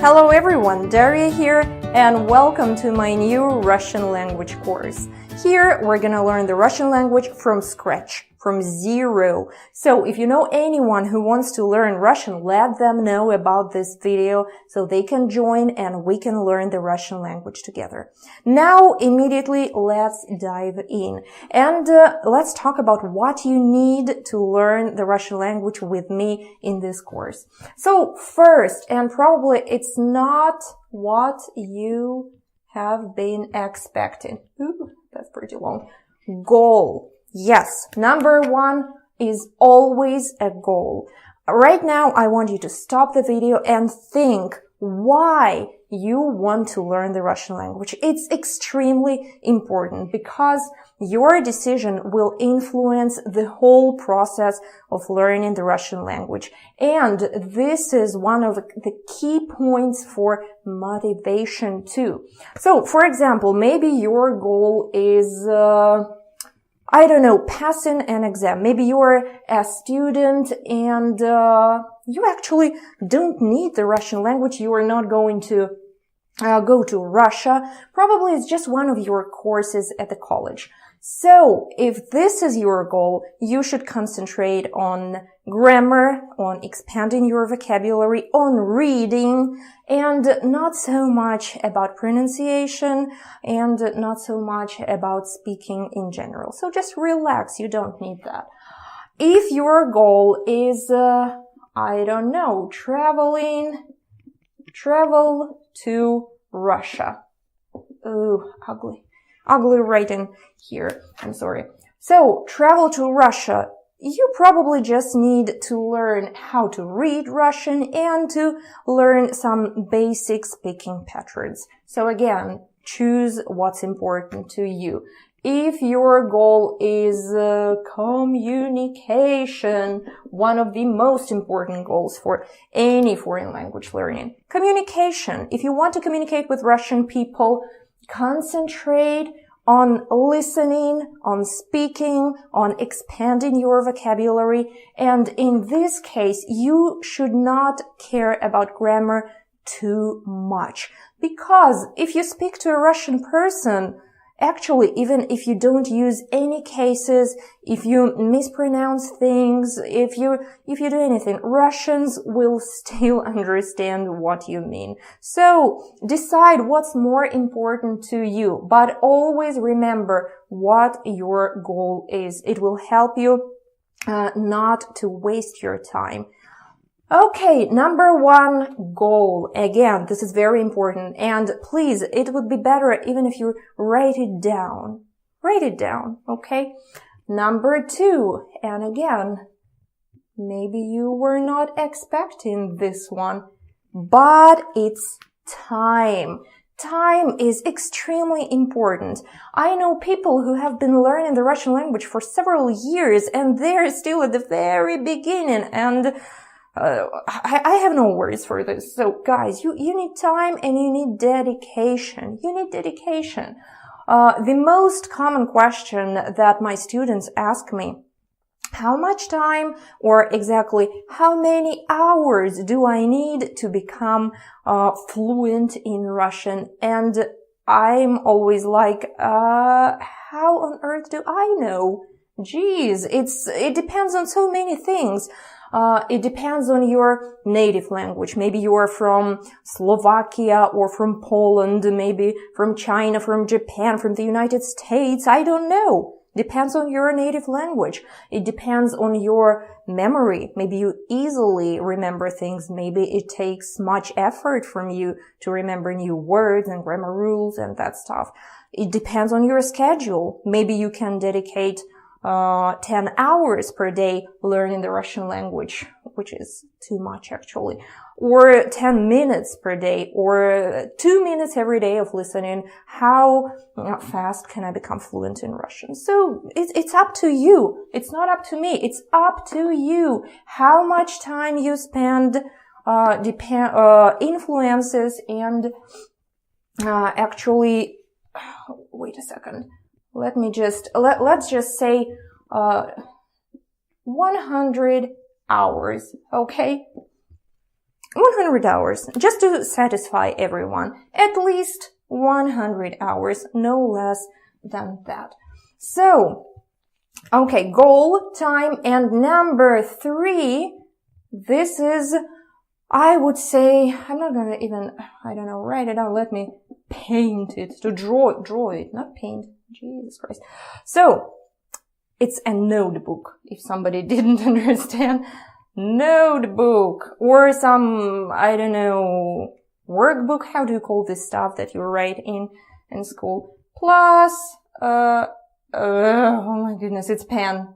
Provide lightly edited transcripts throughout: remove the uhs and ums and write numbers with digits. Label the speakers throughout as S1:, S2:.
S1: Hello everyone, Daria here, and welcome to my new Russian language course. Here we're gonna learn the Russian language from scratch, from zero. So if you know anyone who wants to learn Russian, let them know about this video so they can join and we can learn the Russian language together. Now, immediately, let's dive in. And let's talk about what you need to learn the Russian language with me in this course. So first, and probably it's not what you have been expecting. Ooh, that's pretty long. Goal. Yes, number one is always a goal. Right now, I want you to stop the video and think why you want to learn the Russian language. It's extremely important because your decision will influence the whole process of learning the Russian language. And this is one of the key points for motivation too. So, for example, maybe your goal is passing an exam. Maybe you're a student and you actually don't need the Russian language. You are not going to go to Russia. Probably it's just one of your courses at the college. So if this is your goal, you should concentrate on grammar, on expanding your vocabulary, on reading, and not so much about pronunciation and not so much about speaking in general. So just relax. You don't need that. If your goal is, travel to Russia. Ooh, ugly writing here. I'm sorry. So, travel to Russia. You probably just need to learn how to read Russian and to learn some basic speaking patterns. So again, choose what's important to you. If your goal is communication, one of the most important goals for any foreign language learning. Communication. If you want to communicate with Russian people, concentrate on listening, on speaking, on expanding your vocabulary. And in this case, you should not care about grammar too much. Because if you speak to a Russian person, actually, even if you don't use any cases, if you mispronounce things, if you do anything, Russians will still understand what you mean. So, decide what's more important to you, but always remember what your goal is. It will help you not to waste your time. Okay, number one, goal. Again, this is very important. And please, it would be better even if you write it down. Write it down, okay? Number two, and again, maybe you were not expecting this one, but it's time. Time is extremely important. I know people who have been learning the Russian language for several years and they're still at the very beginning and I have no words for this. So guys, you need time and you need dedication. You need dedication. The most common question that my students ask me, how much time or exactly how many hours do I need to become fluent in Russian? And I'm always like, how on earth do I know? Geez, it depends on so many things. It depends on your native language. Maybe you are from Slovakia or from Poland, maybe from China, from Japan, from the United States. I don't know. Depends on your native language. It depends on your memory. Maybe you easily remember things. Maybe it takes much effort from you to remember new words and grammar rules and that stuff. It depends on your schedule. Maybe you can dedicate 10 hours per day learning the Russian language, which is too much actually, or 10 minutes per day, or 2 minutes every day of listening. How fast can I become fluent in Russian? So it's up to you. It's not up to me. It's up to you. How much time you spend influences and actually, wait a second. Let's just say 100 hours, okay? 100 hours, just to satisfy everyone. At least 100 hours, no less than that. So, okay, goal, time, and number 3. This is, I would say, I'm not gonna even, I don't know, write it down. Let me paint it, to draw it, not paint. Jesus Christ. So, it's a notebook, if somebody didn't understand. Notebook, or some, I don't know, workbook. How do you call this stuff that you write in school? Plus, oh my goodness, it's pen,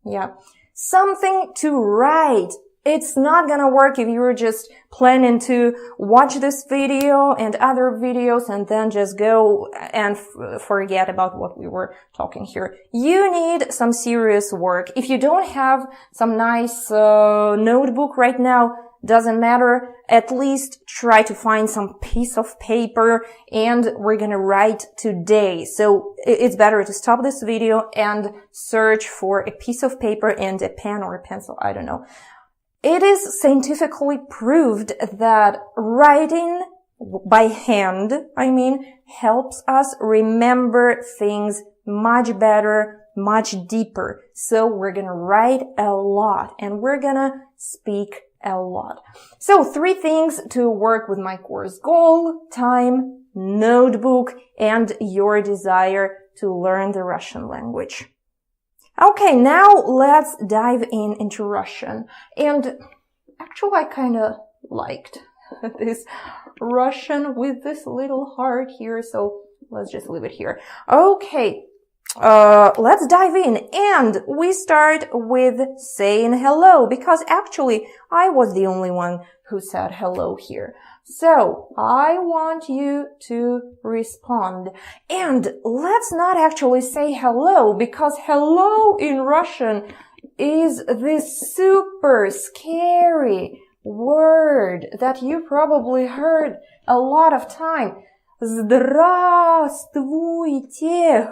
S1: yeah. Something to write. It's not gonna work if you're just planning to watch this video and other videos and then just go and forget about what we were talking here. You need some serious work. If you don't have some nice notebook right now, doesn't matter. At least try to find some piece of paper, and we're gonna write today. So it's better to stop this video and search for a piece of paper and a pen or a pencil. I don't know. It is scientifically proved that writing by hand, helps us remember things much better, much deeper. So we're gonna write a lot and we're gonna speak a lot. So 3 things to work with my course: goal, time, notebook, and your desire to learn the Russian language. Okay, now let's dive into Russian. And actually, I kind of liked this Russian with this little heart here, so let's just leave it here. Okay, let's dive in. And we start with saying hello, because actually, I was the only one who said hello here. So, I want you to respond. And let's not actually say hello, because hello in Russian is this super scary word that you probably heard a lot of time. Здравствуйте.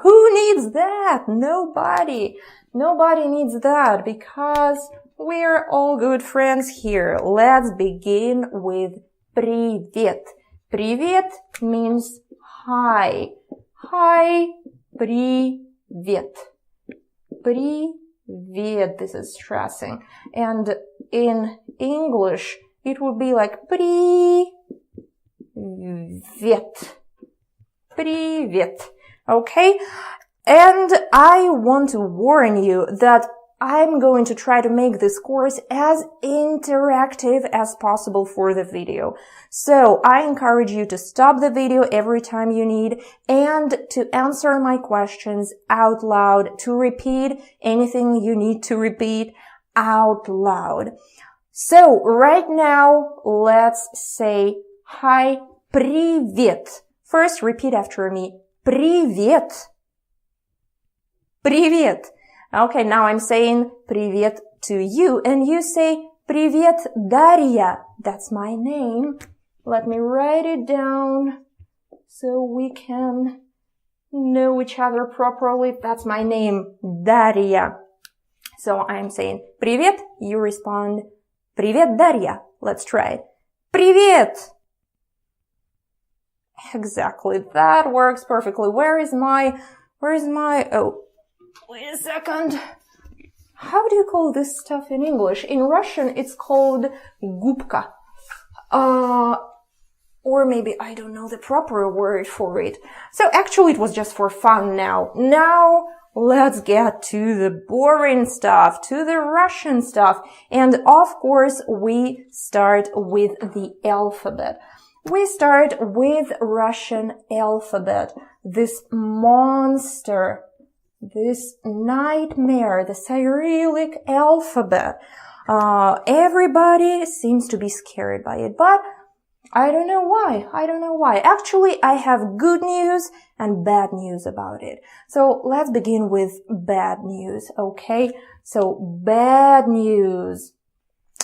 S1: Who needs that? Nobody. Nobody needs that, because we're all good friends here. Let's begin with Привет. Привет means hi. Hi, привет. Привет, this is stressing. And in English, it would be like Привет. Привет. Okay? And I want to warn you that I'm going to try to make this course as interactive as possible for the video. So I encourage you to stop the video every time you need and to answer my questions out loud, to repeat anything you need to repeat out loud. So right now, let's say hi, привет. First, repeat after me. Привет. Привет. Okay, now I'm saying привет to you, and you say привет, Дарья. That's my name. Let me write it down so we can know each other properly. That's my name, Дарья. So I'm saying привет, you respond привет, Дарья. Let's try it. Привет. Exactly, that works perfectly. Where is my, oh. Wait a second. How do you call this stuff in English? In Russian, it's called gubka. Or maybe I don't know the proper word for it. So actually it was just for fun now. Now let's get to the boring stuff, to the Russian stuff. And of course, we start with the alphabet. We start with Russian alphabet. This monster, this nightmare, the Cyrillic alphabet. Everybody seems to be scared by it, but I don't know why. Actually, I have good news and bad news about it. So let's begin with bad news, okay? So bad news.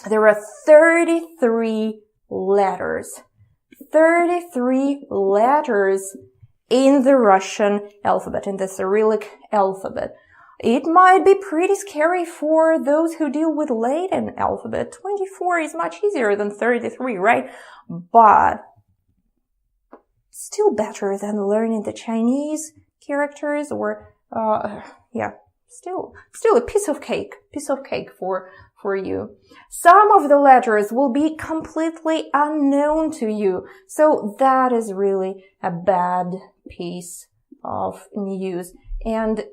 S1: There are 33 letters. 33 letters in the Russian alphabet, in the Cyrillic alphabet. It might be pretty scary for those who deal with Latin alphabet. 24 is much easier than 33, right? But still better than learning the Chinese characters or, still a piece of cake for you. Some of the letters will be completely unknown to you. So that is really a bad piece of news. And,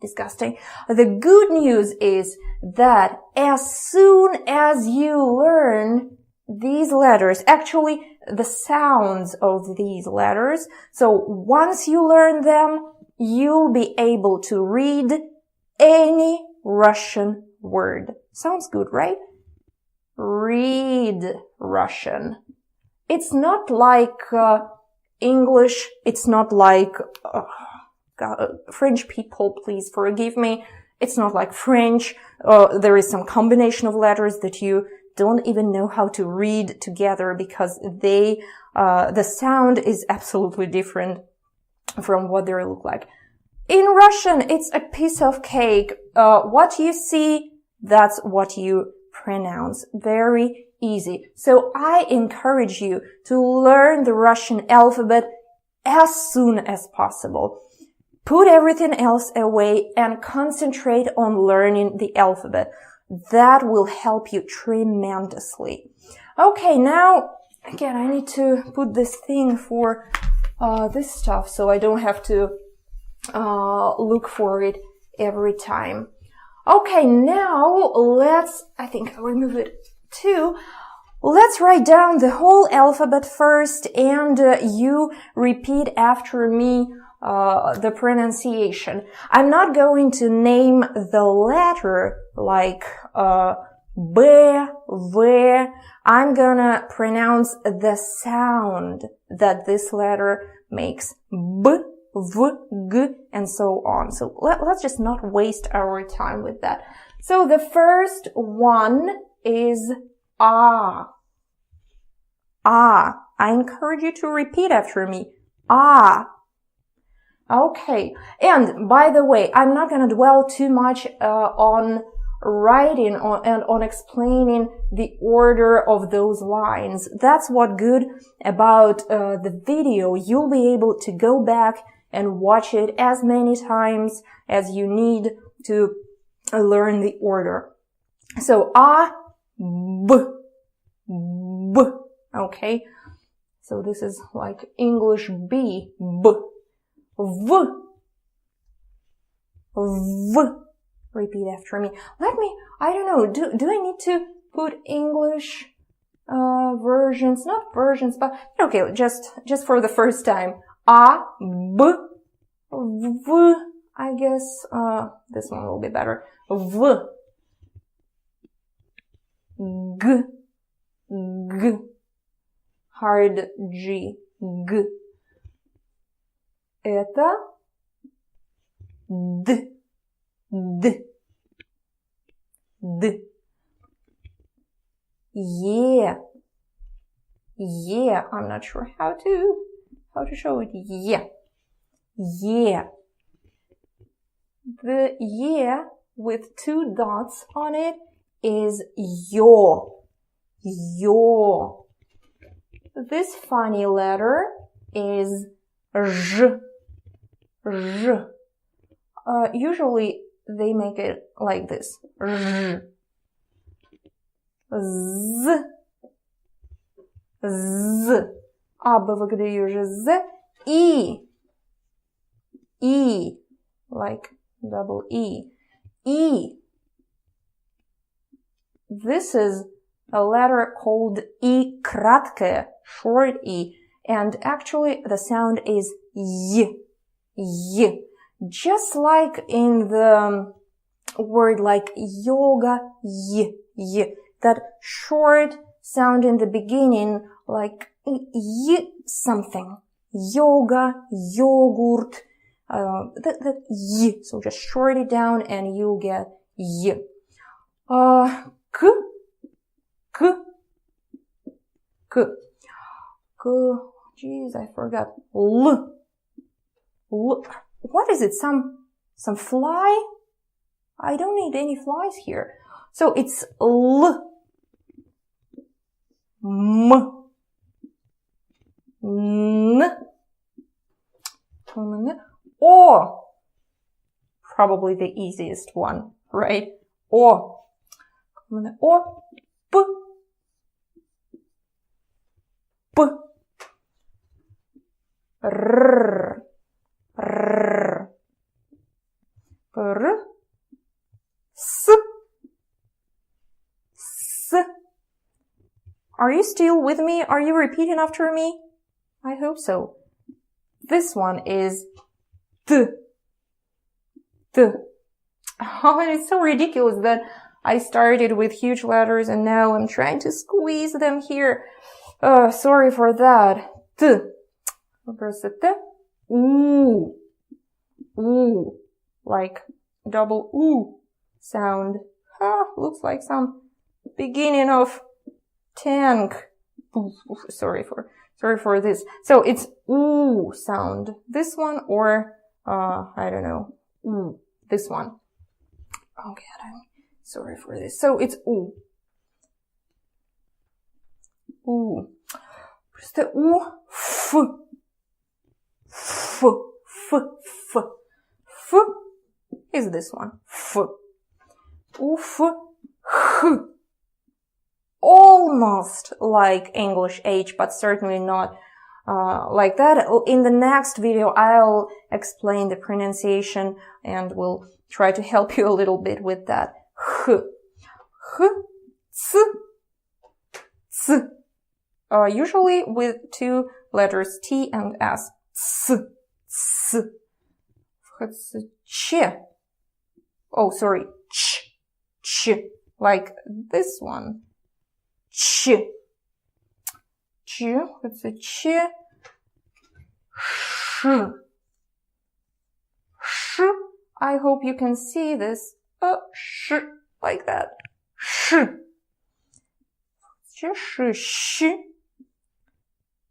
S1: disgusting. The good news is that as soon as you learn these letters, actually the sounds of these letters, so once you learn them, you'll be able to read any Russian word. Sounds good, right? Read Russian. It's not like English. It's not like French people, please forgive me. It's not like French. There is some combination of letters that you don't even know how to read together because the sound is absolutely different from what they look like. In Russian, it's a piece of cake. What you see, that's what you pronounce. Very easy. So I encourage you to learn the Russian alphabet as soon as possible. Put everything else away and concentrate on learning the alphabet. That will help you tremendously. Okay, now, again, I need to put this thing for this stuff so I don't have to look for it every time. Okay, now I think I'll remove it too. Let's write down the whole alphabet first and you repeat after me the pronunciation. I'm not going to name the letter like B, V. I'm gonna pronounce the sound that this letter makes. B, V, G, and so on. So let's just not waste our time with that. So the first one is A. A. I encourage you to repeat after me. A. Okay. And by the way, I'm not going to dwell too much on writing and on explaining the order of those lines. That's what good about the video. You'll be able to go back and watch it as many times as you need to learn the order. So A, B, B. Okay. So this is like English B, B. V, V. Repeat after me. I don't know, do I need to put English versions? Not versions, but okay, just for the first time. A, B, V. I guess this one will be better. V, G, G. Hard G, G. Это Д, Д, Д. Е, Е. I'm not sure how to show it. Е, Е. The Е with two dots on it is Yo, Yo. This funny letter is Ž, Ž. Usually they make it like this. Ž. Z. Z. А, Б выгодаю уже Z. И. И. Like double E. E. This is a letter called I краткое, short E. And actually the sound is Y. Y. Just like in the word like yoga, Y. Y. That short sound in the beginning like Y something. Yoga, yogurt. That Y. So just short it down and you'll get Y. K. K. K. K. Jeez, I forgot. L. What is it? Some fly? I don't need any flies here. So it's L, M, N, O. Probably the easiest one, right? O. O, P, P, R, R, R, S, S. Are you still with me? Are you repeating after me? I hope so. This one is T. T. Oh, and it's so ridiculous that I started with huge letters and now I'm trying to squeeze them here. Sorry for that. T. Where's the T? Ooh. Ooh. Like double ooh sound. Looks like some beginning of tank. Sorry for this. So it's ooh sound. This one or, I don't know. Ooh. This one. Oh God, I'm sorry for this. So it's ooh. Ooh. Where's the ooh? F. F. F. F. F is this one. F. Ooh, F. H. Almost like English H, but certainly not like that. In the next video, I'll explain the pronunciation and will try to help you a little bit with that. H. H. C. C. Usually with two letters T and S. C. C. Ch. Oh, sorry. Ch. Ch. Like this one. Ch. Ch. It's a ch. Sh. Sh. I hope you can see this. Sh. Like that. Sh. Sh. Sh.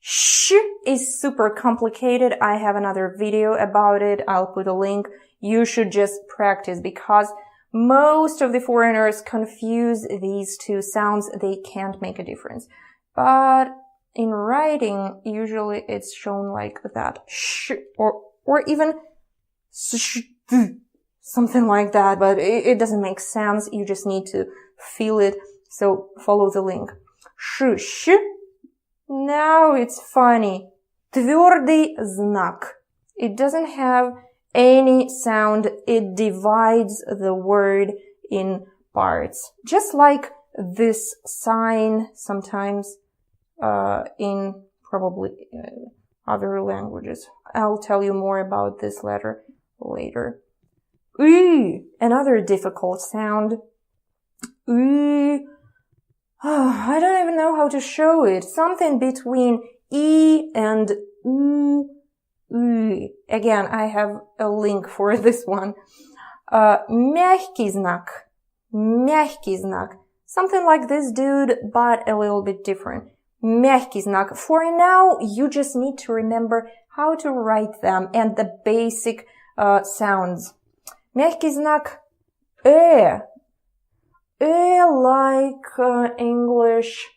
S1: Sh is super complicated. I have another video about it. I'll put a link. You should just practice because most of the foreigners confuse these two sounds. They can't make a difference. But in writing, usually it's shown like that. Sh, or even sh, something like that. But it doesn't make sense. You just need to feel it. So follow the link. Sh, sh. Now it's funny. Твердый знак. It doesn't have any sound. It divides the word in parts. Just like this sign sometimes in probably other languages. I'll tell you more about this letter later. Another difficult sound. I don't even know how to show it. Something between E and U. Again, I have a link for this one. Мягкий знак. Мягкий знак. Something like this, dude, but a little bit different. Мягкий знак. For now, you just need to remember how to write them and the basic sounds. Мягкий знак. Like English,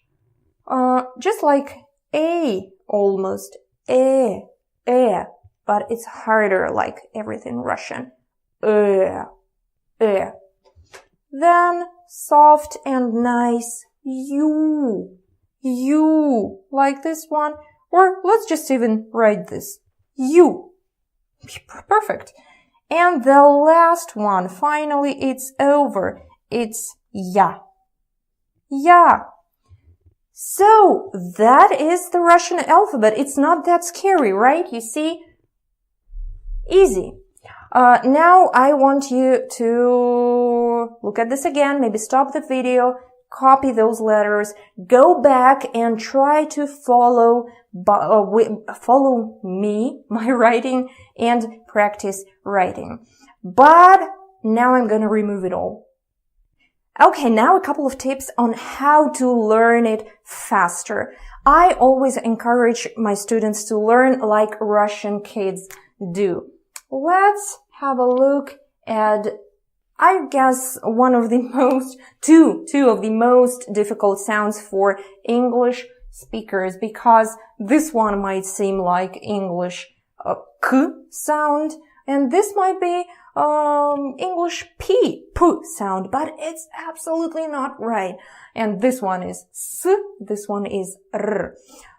S1: just like A almost, but it's harder like everything Russian. Then soft and nice, you, like this one, or let's just even write this, you. Perfect. And the last one, finally it's over. It's ya. Ya. So, that is the Russian alphabet. It's not that scary, right? You see? Easy. Now I want you to look at this again, maybe stop the video, copy those letters, go back and try to follow me, my writing, and practice writing. But now I'm gonna remove it all. Okay, now a couple of tips on how to learn it faster. I always encourage my students to learn like Russian kids do. Let's have a look at, I guess, two of the most difficult sounds for English speakers, because this one might seem like English k sound, and this might be English p sound, but it's absolutely not right. And this one is s, this one is r.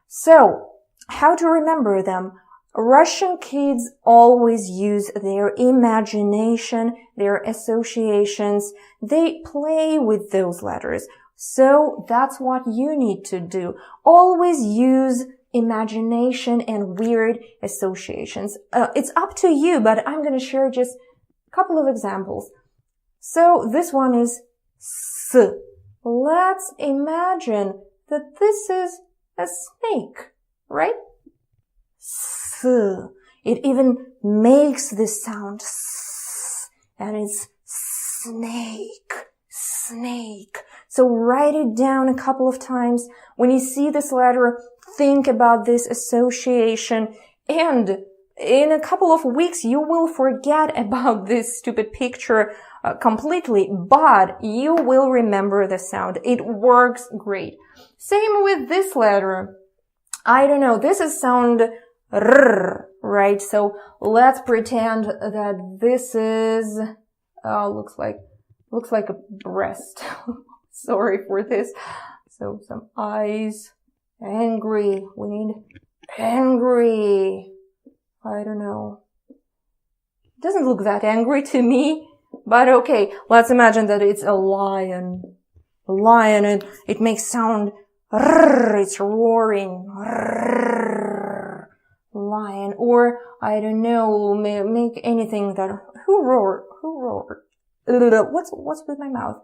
S1: So, how to remember them? Russian kids always use their imagination, their associations. They play with those letters. So that's what you need to do. Always use imagination and weird associations. It's up to you, but I'm going to share just a couple of examples. So this one is s. Let's imagine that this is a snake, right? S. It even makes this sound s, and it's snake, snake. So write it down a couple of times. When you see this letter, think about this association, and in a couple of weeks you will forget about this stupid picture completely, but you will remember the sound. It works great. Same with this letter. I don't know, this is sound r, right? So let's pretend that this is looks like a breast. Sorry for this. So some eyes. Angry. We need angry. I don't know. It doesn't look that angry to me, but okay. Let's imagine that it's a lion. A lion, and it makes sound r, it's roaring. R, lion. Or, I don't know, make anything that, who roared? What's with my mouth?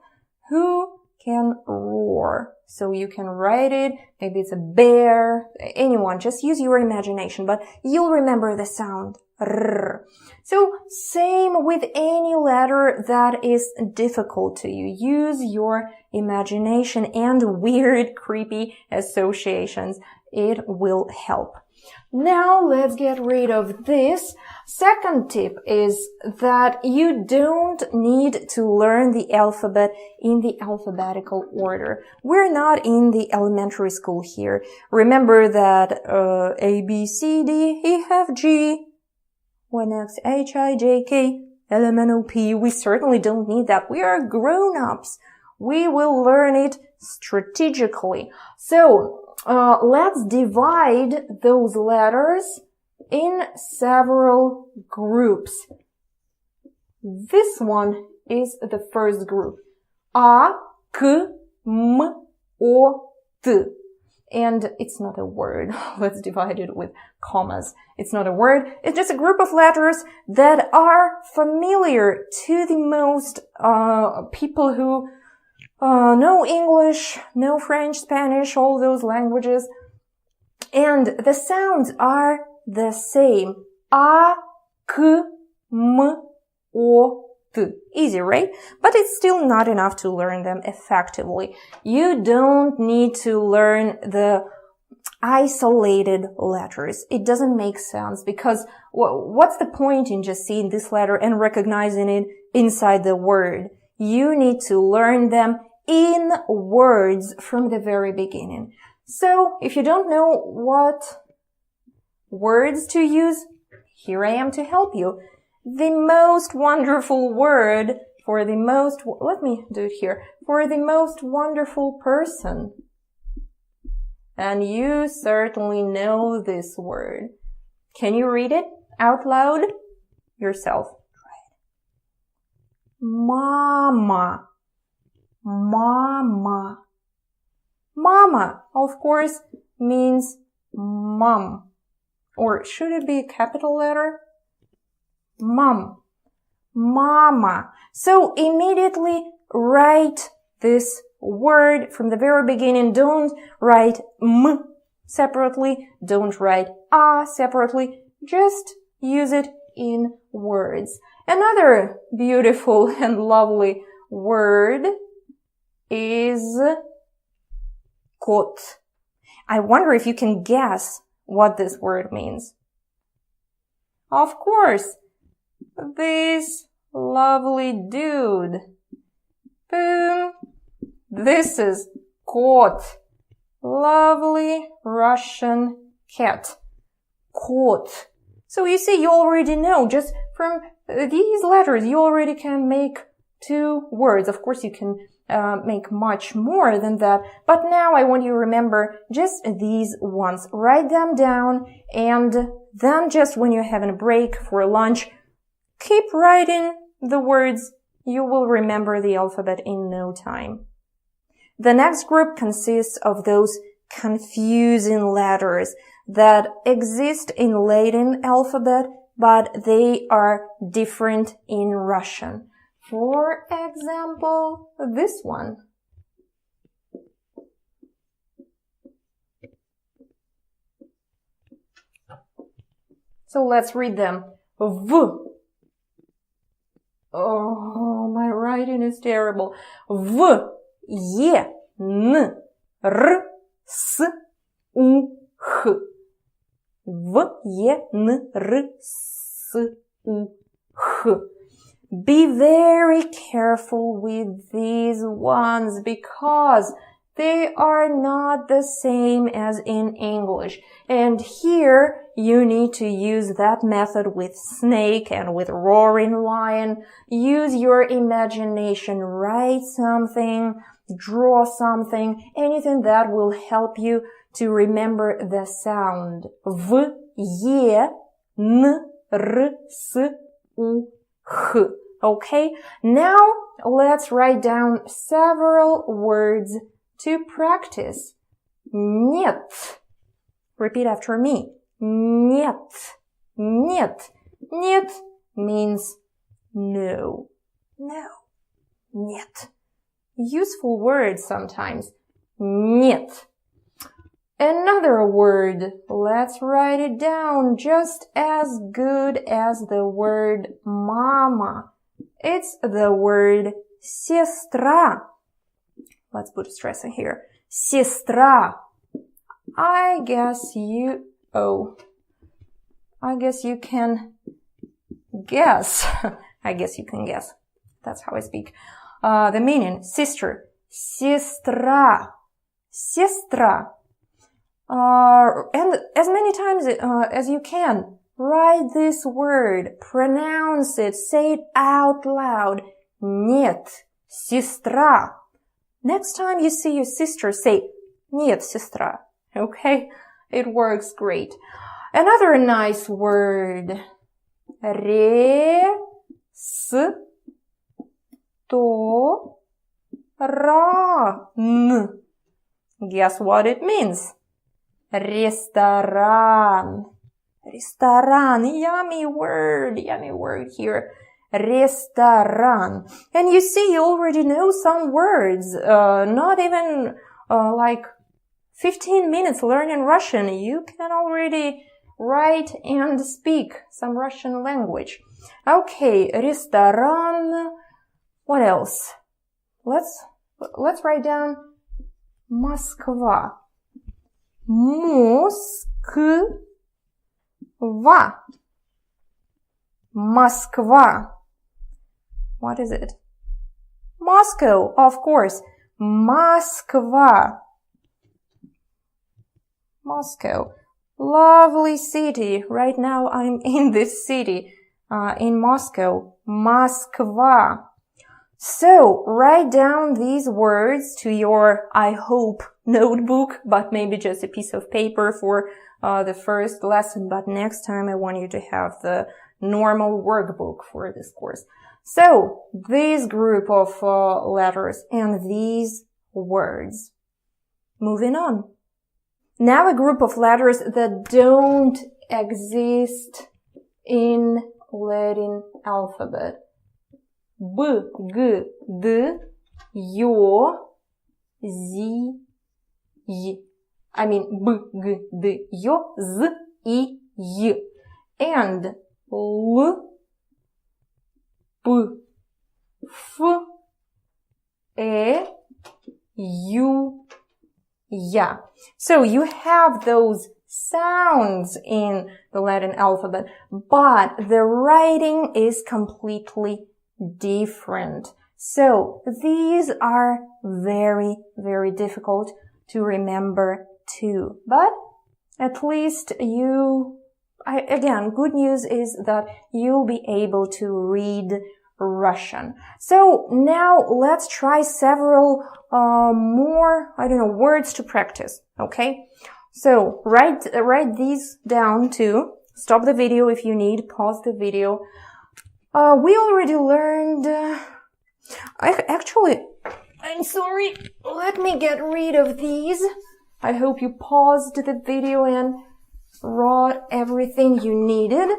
S1: Who can roar? So you can write it, maybe it's a bear, anyone, just use your imagination, but you'll remember the sound. R. So same with any letter that is difficult to you. Use your imagination and weird, creepy associations. It will help. Now let's get rid of this. Second tip is that you don't need to learn the alphabet in the alphabetical order. We're not in the elementary school here. Remember that A, B, C, D, E, F, G, what next? H, I, J, K, L, M, N, O, P. We certainly don't need that. We are grown-ups. We will learn it strategically. So, let's divide those letters in several groups. This one is the first group. A, K, M, O, T. And it's not a word. Let's divide it with commas. It's not a word. It's just a group of letters that are familiar to the most people who know English, know French, Spanish, all those languages. And the sounds are the same. A, K, M, O, T. Easy, right? But it's still not enough to learn them effectively. You don't need to learn the isolated letters. It doesn't make sense, because what's the point in just seeing this letter and recognizing it inside the word? You need to learn them in words from the very beginning. So, if you don't know what words to use, here I am to help you. The most wonderful word for the most, let me do it here, for the most wonderful person. And you certainly know this word. Can you read it out loud yourself? Mama. Mama. Mama, of course, means mom. Or should it be a capital letter? Mom. Mama. So immediately write this word from the very beginning. Don't write m separately. Don't write a separately. Just use it in words. Another beautiful and lovely word is kot. I wonder if you can guess what this word means. Of course, this lovely dude. Boom. This is кот. Lovely Russian cat. Кот. So you see, you already know, just from these letters, you already can make 2 words. Of course, you can make much more than that. But now I want you to remember just these ones. Write them down, and then just when you're having a break for lunch, keep writing the words. You will remember the alphabet in no time. The next group consists of those confusing letters that exist in Latin alphabet, but they are different in Russian. For example, this one. So let's read them. V. Oh, my writing is terrible. V, E, N, R, S, U, H. V, E, N, R, S, U, H. Be very careful with these ones because they are not the same as in English. And here you need to use that method with snake and with roaring lion. Use your imagination. Write something, draw something, anything that will help you to remember the sound. V, E, N, R, S, U, H. Okay? Now let's write down several words to practice. Нет. Repeat after me. Нет. Нет. Нет means no. No. Нет. Useful word sometimes. Нет. Another word. Let's write it down just as good as the word mama. It's the word сестра. Let's put a stress in here. Сестра. I guess you can guess. I guess you can guess. That's how I speak. The meaning, sister. Сестра. Сестра. And as many times as you can, write this word, pronounce it, say it out loud. Нет, сестра. Next time you see your sister, say, нет, сестра. Okay? It works great. Another nice word. Ресторан. Guess what it means? Ресторан. Ресторан. Yummy word here. Ресторан. And you see, you already know some words. Not even like 15 minutes learning Russian. You can already write and speak some Russian language. Okay, ресторан. What else? Let's write down Москва. Москва. Москва. What is it? Moscow, of course. Москва. Moscow. Lovely city. Right now I'm in this city, in Moscow. Москва. So, write down these words to your, I hope, notebook, but maybe just a piece of paper for the first lesson. But next time I want you to have the normal workbook for this course. So, this group of letters and these words. Moving on. Now a group of letters that don't exist in Latin alphabet. B, G, D, Yo, Z, Y. I mean B, G, D, Yo, Z, I, Y. And L, P, F, E, U, Ya. So you have those sounds in the Latin alphabet, but the writing is completely different. So these are very, very difficult to remember too. But at least again, good news is that you'll be able to read Russian. So now let's try several more, words to practice, okay? So write these down too. Stop the video if you need, pause the video. We already learned, I'm sorry, let me get rid of these. I hope you paused the video and wrote everything you needed.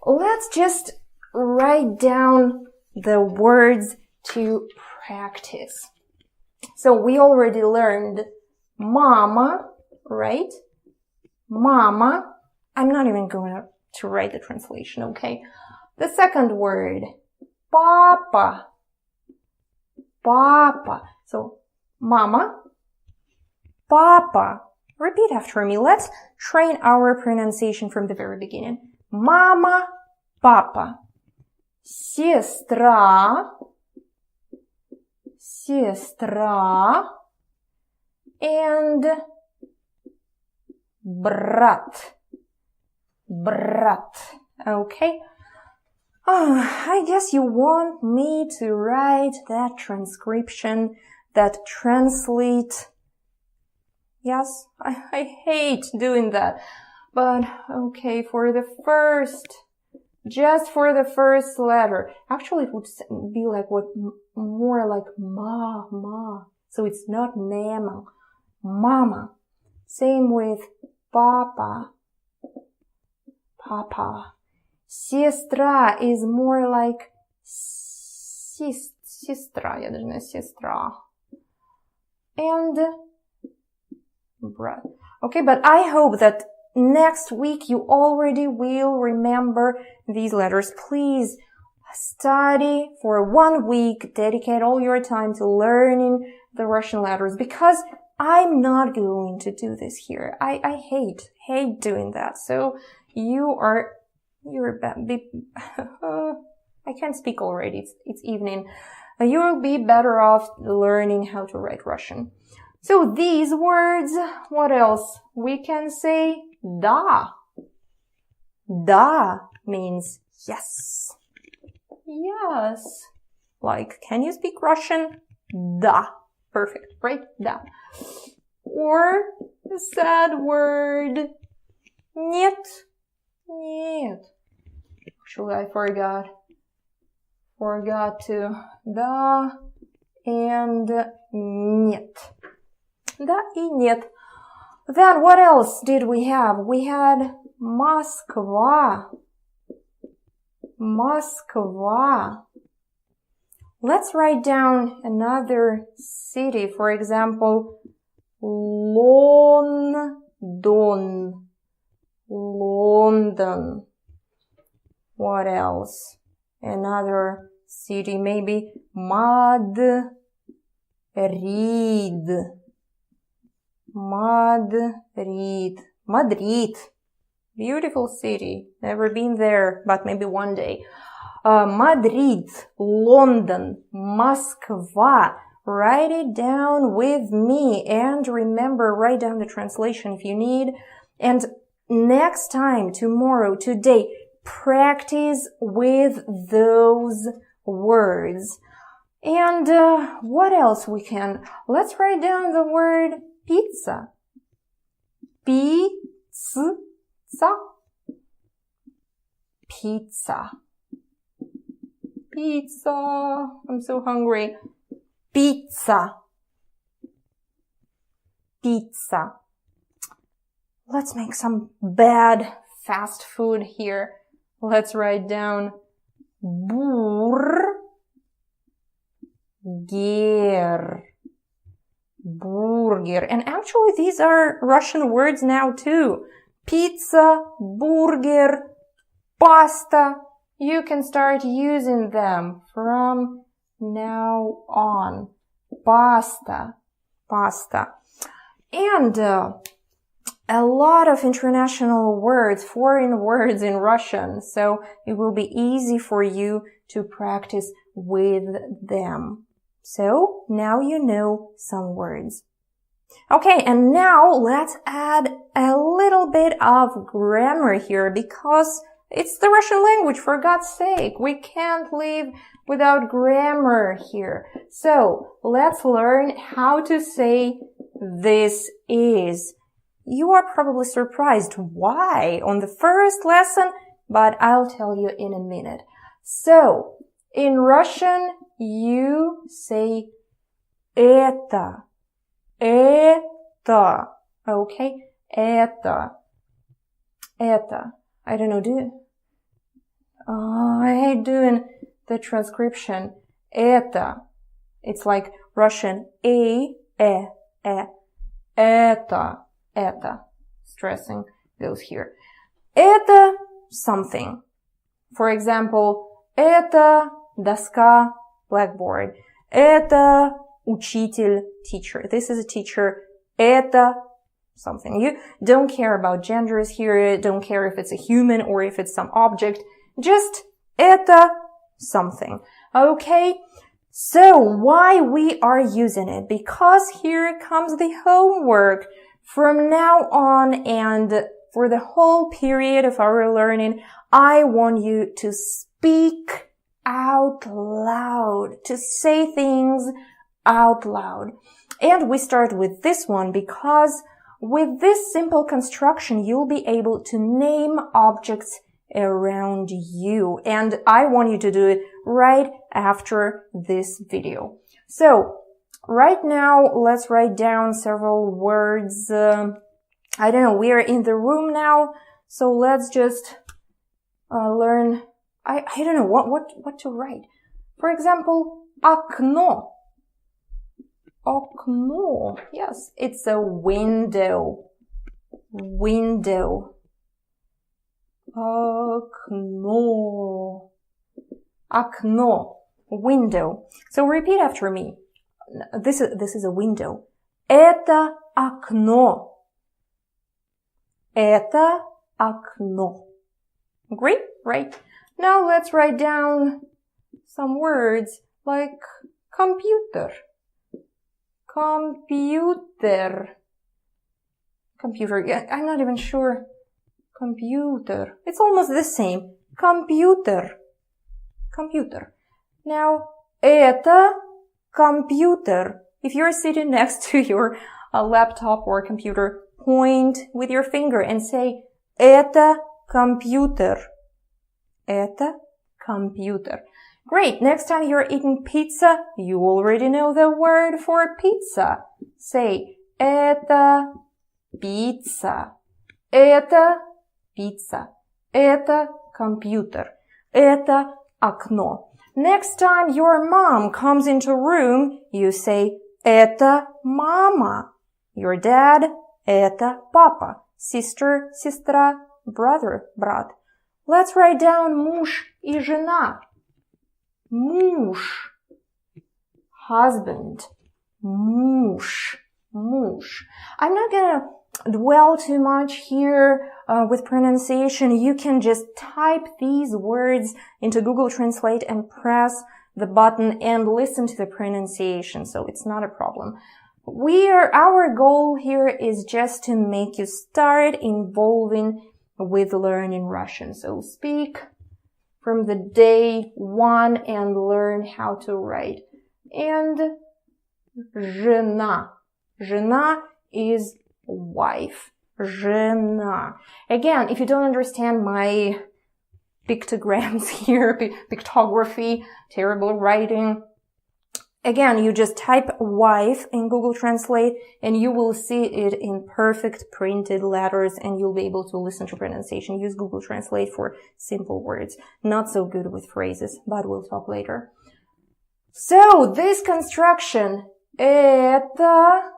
S1: Let's just write down the words to practice. So we already learned mama, right? Mama. I'm not even going to write the translation, okay? The second word, papa. Papa. So, mama, papa. Repeat after me. Let's train our pronunciation from the very beginning. Mama, papa. Сестра, сестра, and брат, брат. Okay? I guess you want me to write that transcription, that translate. Yes, I hate doing that. But, okay, just for the first letter. Actually, it would be like more like ma. So it's not nema. Mama. Same with papa. Papa. Сестра is more like сестра. Я даже не сестра. And brat. Okay, but I hope that next week you already will remember these letters. Please study for 1 week. Dedicate all your time to learning the Russian letters, because I'm not going to do this here. I hate doing that. So you're I can't speak already. It's evening. You'll be better off learning how to write Russian. So these words, what else? We can say da. Da means yes. Yes. Like, can you speak Russian? Da. Perfect, right? Da. Or the sad word нет. Нет. Actually, I forgot to da and нет. Да и нет. Then what else did we have? We had Moskva. Moskva. Let's write down another city. For example, London. London. What else? Another city, maybe Madrid. Madrid. Beautiful city. Never been there, but maybe one day. Madrid, London, Moskva. Write it down with me, and remember, write down the translation if you need. And next time, tomorrow, today, practice with those words. And what else we can? Let's write down the word pizza. Pizza. Pizza. Pizza. I'm so hungry. Pizza. Pizza. Let's make some bad fast food here. Let's write down burger. Burger. And actually these are Russian words now too. Pizza, burger, pasta. You can start using them from now on. Pasta. Pasta. And a lot of international words, foreign words in Russian, so it will be easy for you to practice with them. So now you know some words. Okay, and now let's add a little bit of grammar here because it's the Russian language, for God's sake. We can't live without grammar here. So let's learn how to say this is. You are probably surprised why on the first lesson, but I'll tell you in a minute. So, in Russian, you say это. Это. Okay? Это. Это. I don't know, I hate doing the transcription. Это. It's like Russian это. Это. Stressing goes here. Это something. For example, это доска, blackboard. Это учитель, teacher. This is a teacher. Это something. You don't care about genders here. Don't care if it's a human or if it's some object. Just это something. Okay? So why we are using it? Because here comes the homework. From now on and for the whole period of our learning, I want you to speak out loud, to say things out loud. And we start with this one because with this simple construction, you'll be able to name objects around you. And I want you to do it right after this video. So, right now, let's write down several words. I don't know, we are in the room now, so let's just learn. I don't know what to write. For example, окно. Окно. Yes, it's a window. Window. Окно. Окно. Window. So repeat after me. This is a window. Это окно. Это окно. Agree? Right. Now let's write down some words like computer. Computer. Computer. I'm not even sure. Computer. It's almost the same. Computer. Computer. Now, это computer. If you're sitting next to your laptop or computer, point with your finger and say, это компьютер. Это компьютер. Great. Next time you're eating pizza, you already know the word for pizza. Say, это pizza. Это pizza. Это компьютер. Это окно. Next time your mom comes into room, you say, это мама. Your dad, это папа. Sister, сестра, brother, брат. Let's write down муж и жена. Муж. Husband. Муж. Муж. I'm not gonna dwell too much here with pronunciation. You can just type these words into Google Translate and press the button and listen to the pronunciation, so it's not a problem. Our goal here is just to make you start involving with learning Russian. So speak from the day one and learn how to write. And жена. Жена is wife. Жена. Again, if you don't understand my pictograms here, pictography, terrible writing, again, you just type wife in Google Translate and you will see it in perfect printed letters and you'll be able to listen to pronunciation. Use Google Translate for simple words. Not so good with phrases, but we'll talk later. So, this construction, это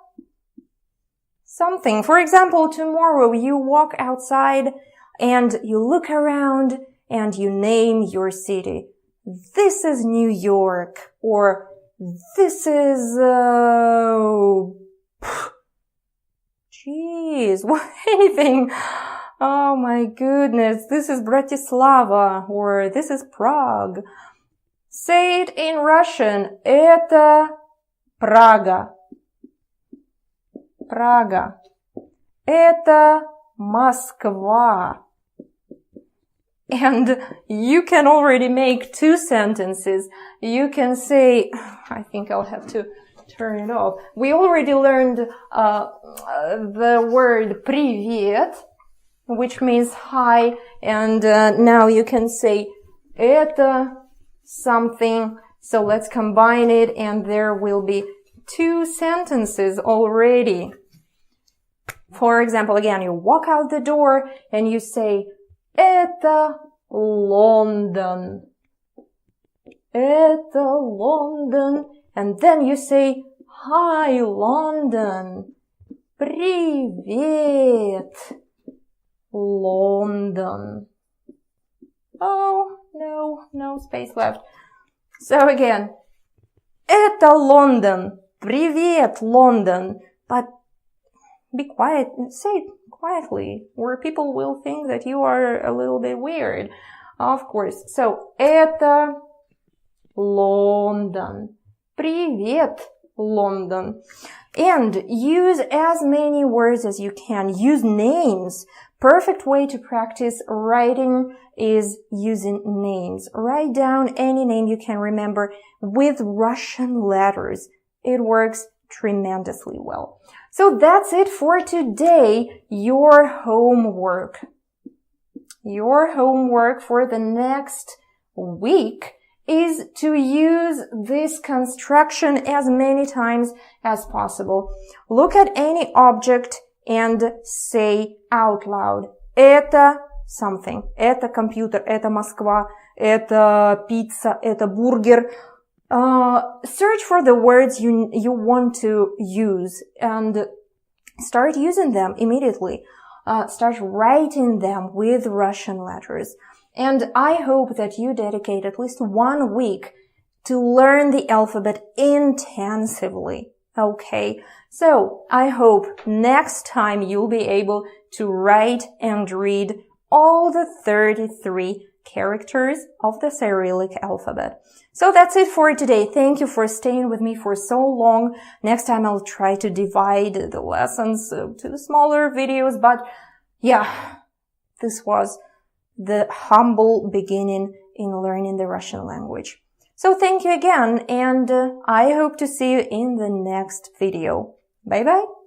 S1: something. For example, tomorrow you walk outside and you look around and you name your city. This is New York, or this is, Jeez, anything. Oh my goodness, this is Bratislava or this is Prague. Say it in Russian. Это Прага. Прага. Это Москва. And you can already make 2 sentences. You can say, I think I'll have to turn it off. We already learned the word привет, which means hi, and now you can say это something. So let's combine it, and there will be 2 sentences already. For example, again, you walk out the door and you say это Лондон. Это Лондон. And then you say, hi, London. Привет, London. Oh, no space left. So again, это London. Привет, London. But be quiet, say it quietly, or people will think that you are a little bit weird. Of course. So, это London. Привет, London. And use as many words as you can. Use names. Perfect way to practice writing is using names. Write down any name you can remember with Russian letters. It works tremendously well. So that's it for today. Your homework. Your homework for the next week is to use this construction as many times as possible. Look at any object and say out loud. Это something. Это компьютер, это Москва, это пицца, это бургер. Search for the words you want to use and start using them immediately. Start writing them with Russian letters. And I hope that you dedicate at least 1 week to learn the alphabet intensively. Okay? So, I hope next time you'll be able to write and read all the 33 characters of the Cyrillic alphabet. So that's it for today. Thank you for staying with me for so long. Next time I'll try to divide the lessons to smaller videos, but yeah, this was the humble beginning in learning the Russian language. So thank you again, and I hope to see you in the next video. Bye bye!